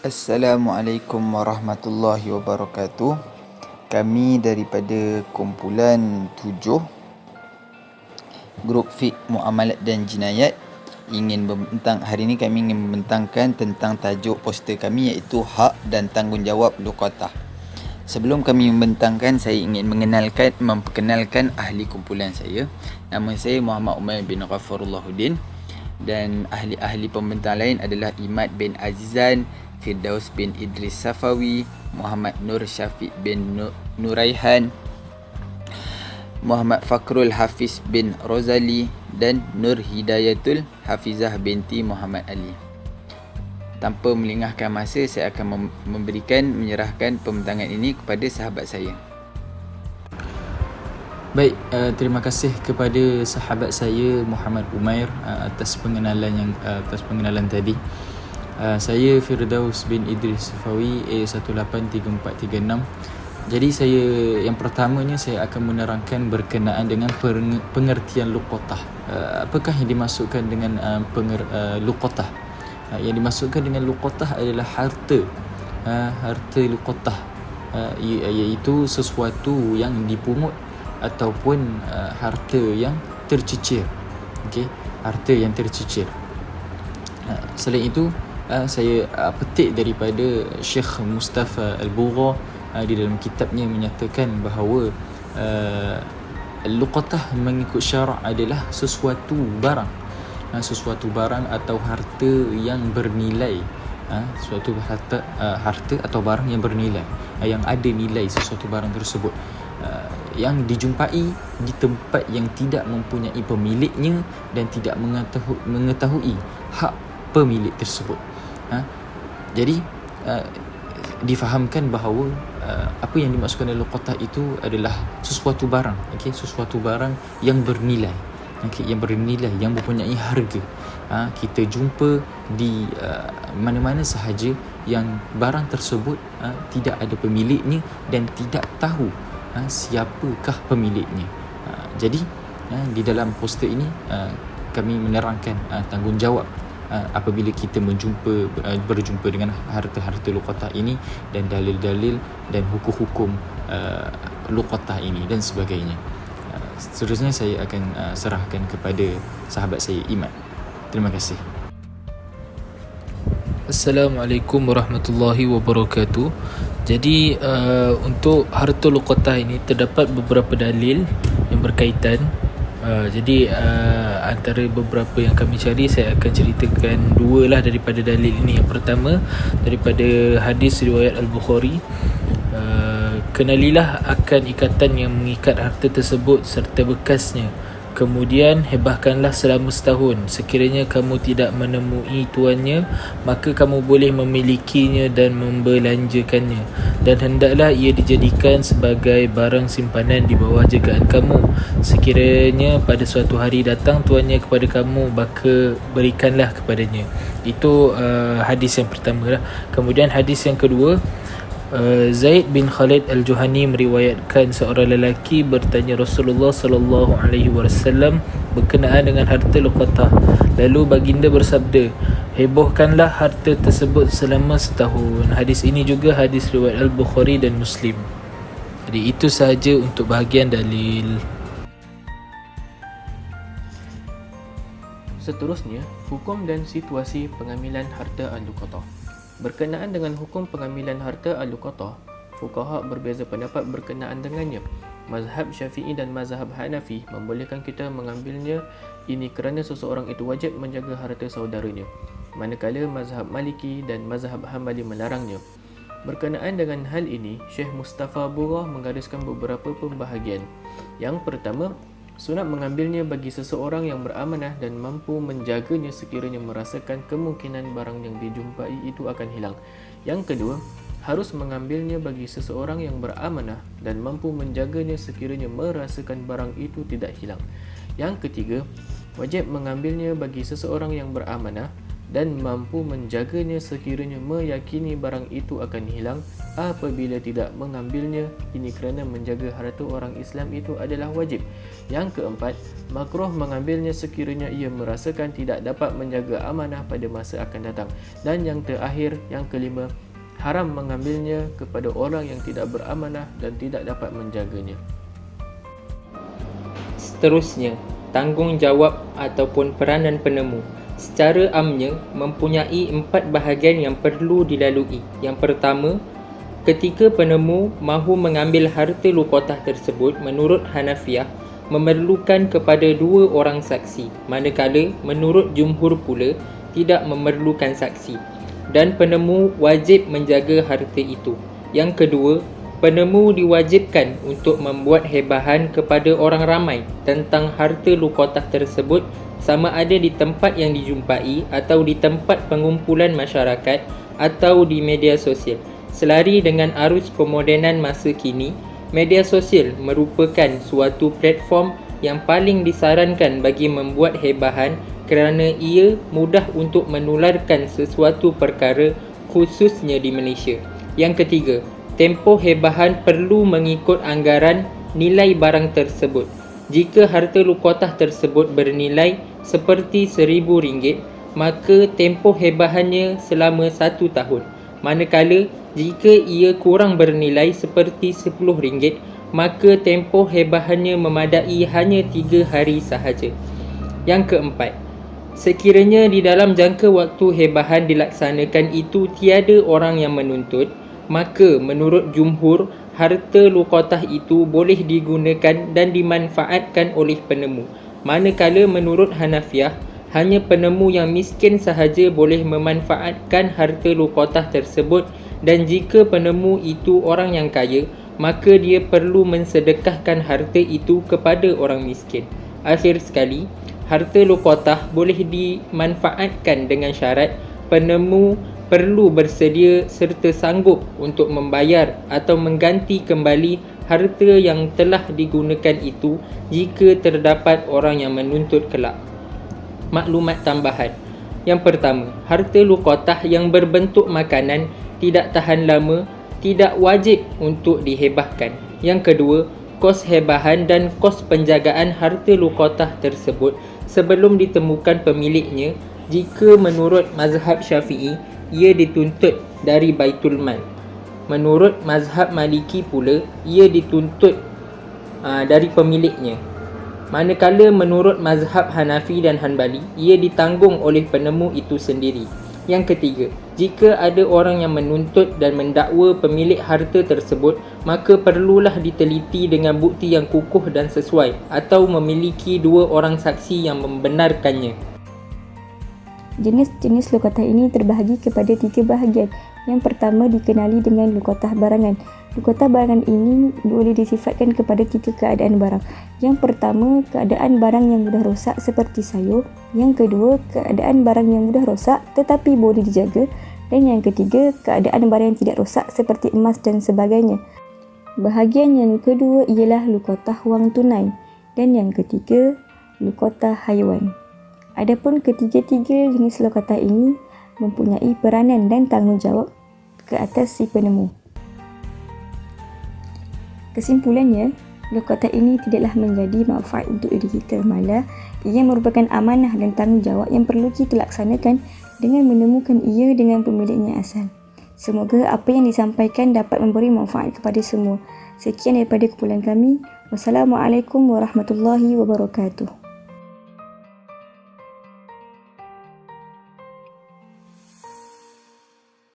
Assalamualaikum warahmatullahi wabarakatuh. Kami daripada kumpulan 7 Grup Fiqh Muamalat dan Jinayat hari ini kami ingin membentangkan tentang tajuk poster kami, iaitu hak dan tanggungjawab luqatah. Sebelum kami membentangkan, saya ingin memperkenalkan ahli kumpulan saya. Nama saya Muhammad Umair bin Ghafarullahuddin, dan ahli-ahli pembentang lain adalah Imad bin Azizan, Firdaus bin Idris Safawi, Muhammad Nur Syafiq bin Nuraihan, Muhammad Fakrul Hafiz bin Rozali, dan Nur Hidayatul Hafizah binti Muhammad Ali. Tanpa melengahkan masa, saya akan menyerahkan pembentangan ini kepada sahabat saya. Baik, terima kasih kepada sahabat saya Muhammad Umair atas pengenalan tadi. Saya Firdaus bin Idris Safawi, A183436. Jadi yang pertamanya saya akan menerangkan berkenaan dengan pengertian luqatah. Apakah yang dimaksudkan dengan luqatah? Yang dimaksudkan dengan luqatah adalah harta luqatah, iaitu sesuatu yang dipungut ataupun harta yang tercicir. Okey, harta yang tercicir. Selain itu, saya petik daripada Syekh Mustafa Al-Bugha di dalam kitabnya menyatakan bahawa luqatah mengikut syarak adalah sesuatu barang atau harta yang bernilai, suatu harta atau barang yang bernilai, yang ada nilai sesuatu barang tersebut, yang dijumpai di tempat yang tidak mempunyai pemiliknya dan tidak mengetahui hak pemilik tersebut. Jadi difahamkan bahawa apa yang dimaksudkan dengan luqatah itu adalah sesuatu barang, sesuatu barang yang bernilai, yang mempunyai harga. Kita jumpa di mana-mana sahaja yang barang tersebut tidak ada pemiliknya dan tidak tahu siapakah pemiliknya. Jadi di dalam poster ini kami menerangkan tanggungjawab apabila kita berjumpa dengan harta-harta luqatah ini, dan dalil-dalil dan hukum-hukum luqatah ini dan sebagainya. Seterusnya saya akan serahkan kepada sahabat saya Imad. Terima kasih. Assalamualaikum warahmatullahi wabarakatuh. Jadi untuk harta luqatah ini terdapat beberapa dalil yang berkaitan. Jadi antara beberapa yang kami cari, saya akan ceritakan dua lah daripada dalil ini. Yang pertama daripada hadis riwayat Al-Bukhari, kenalilah akan ikatan yang mengikat harta tersebut serta bekasnya, kemudian hebahkanlah selama setahun. Sekiranya kamu tidak menemui tuannya, maka kamu boleh memilikinya dan membelanjakannya, dan hendaklah ia dijadikan sebagai barang simpanan di bawah jagaan kamu. Sekiranya pada suatu hari datang tuannya kepada kamu, maka berikanlah kepadanya. Itu hadis yang pertama lah. Kemudian hadis yang kedua, Zaid bin Khalid Al-Juhani meriwayatkan seorang lelaki bertanya Rasulullah sallallahu alaihi wasallam berkenaan dengan harta luqatah. Lalu baginda bersabda, hebohkanlah harta tersebut selama setahun. Hadis ini juga hadis riwayat Al-Bukhari dan Muslim. Jadi itu sahaja untuk bahagian dalil. Seterusnya, hukum dan situasi pengambilan harta al-luqatah. Berkenaan dengan hukum pengambilan harta al-luqatah, fuqaha berbeza pendapat berkenaan dengannya. Mazhab Syafi'i dan mazhab Hanafi membolehkan kita mengambilnya ini kerana seseorang itu wajib menjaga harta saudaranya, manakala mazhab Maliki dan mazhab Hambali melarangnya. Berkenaan dengan hal ini, Syekh Mustafa Bugha menggariskan beberapa pembahagian. Yang pertama, sunat mengambilnya bagi seseorang yang beramanah dan mampu menjaganya sekiranya merasakan kemungkinan barang yang dijumpai itu akan hilang. Yang kedua, harus mengambilnya bagi seseorang yang beramanah dan mampu menjaganya sekiranya merasakan barang itu tidak hilang. Yang ketiga, wajib mengambilnya bagi seseorang yang beramanah dan mampu menjaganya sekiranya meyakini barang itu akan hilang apabila tidak mengambilnya. Ini kerana menjaga harta orang Islam itu adalah wajib. Yang keempat, makruh mengambilnya sekiranya ia merasakan tidak dapat menjaga amanah pada masa akan datang. Dan yang terakhir, yang kelima, haram mengambilnya kepada orang yang tidak beramanah dan tidak dapat menjaganya. Seterusnya, tanggungjawab ataupun peranan penemu secara amnya mempunyai 4 bahagian yang perlu dilalui. Yang pertama, ketika penemu mahu mengambil harta luqatah tersebut, menurut Hanafiah memerlukan kepada 2 orang saksi, manakala menurut jumhur pula tidak memerlukan saksi, dan penemu wajib menjaga harta itu. Yang kedua, penemu diwajibkan untuk membuat hebahan kepada orang ramai tentang harta luqatah tersebut, sama ada di tempat yang dijumpai atau di tempat pengumpulan masyarakat atau di media sosial. Selari dengan arus pemodenan masa kini, media sosial merupakan suatu platform yang paling disarankan bagi membuat hebahan kerana ia mudah untuk menularkan sesuatu perkara, khususnya di Malaysia. Yang ketiga, tempoh hebahan perlu mengikut anggaran nilai barang tersebut. Jika harta luqatah tersebut bernilai seperti RM1,000, maka tempoh hebahannya selama 1 tahun. Manakala jika ia kurang bernilai seperti RM10, maka tempoh hebahannya memadai hanya 3 hari sahaja. Yang keempat, sekiranya di dalam jangka waktu hebahan dilaksanakan itu tiada orang yang menuntut, maka menurut jumhur, harta luqatah itu boleh digunakan dan dimanfaatkan oleh penemu. Manakala menurut Hanafiah, hanya penemu yang miskin sahaja boleh memanfaatkan harta luqatah tersebut, dan jika penemu itu orang yang kaya, maka dia perlu mensedekahkan harta itu kepada orang miskin. Akhir sekali, harta luqatah boleh dimanfaatkan dengan syarat penemu perlu bersedia serta sanggup untuk membayar atau mengganti kembali harta yang telah digunakan itu jika terdapat orang yang menuntut kelak. Maklumat tambahan. Yang pertama, harta luqatah yang berbentuk makanan tidak tahan lama, tidak wajib untuk dihebahkan. Yang kedua, kos hebahan dan kos penjagaan harta luqatah tersebut sebelum ditemukan pemiliknya, jika menurut mazhab Syafi'i, ia dituntut dari Baitul Mal. Menurut mazhab Maliki pula, ia dituntut dari pemiliknya. Manakala menurut mazhab Hanafi dan Hanbali, ia ditanggung oleh penemu itu sendiri. Yang ketiga, jika ada orang yang menuntut dan mendakwa pemilik harta tersebut, maka perlulah diteliti dengan bukti yang kukuh dan sesuai, atau memiliki 2 orang saksi yang membenarkannya. Jenis-jenis luqatah ini terbahagi kepada 3 bahagian. Yang pertama dikenali dengan luqatah barangan. Luqatah barangan ini boleh disifatkan kepada 3 keadaan barang. Yang pertama, keadaan barang yang mudah rosak seperti sayur. Yang kedua, keadaan barang yang mudah rosak tetapi boleh dijaga. Dan yang ketiga, keadaan barang yang tidak rosak seperti emas dan sebagainya. Bahagian yang kedua ialah luqatah wang tunai. Dan yang ketiga, luqatah haiwan. Adapun ketiga-tiga jenis luqatah ini mempunyai peranan dan tanggungjawab ke atas si penemu. Kesimpulannya, luqatah ini tidaklah menjadi manfaat untuk diri kita, malah ia merupakan amanah dan tanggungjawab yang perlu kita laksanakan dengan menemukan ia dengan pemiliknya asal. Semoga apa yang disampaikan dapat memberi manfaat kepada semua. Sekian daripada kumpulan kami. Wassalamualaikum warahmatullahi wabarakatuh.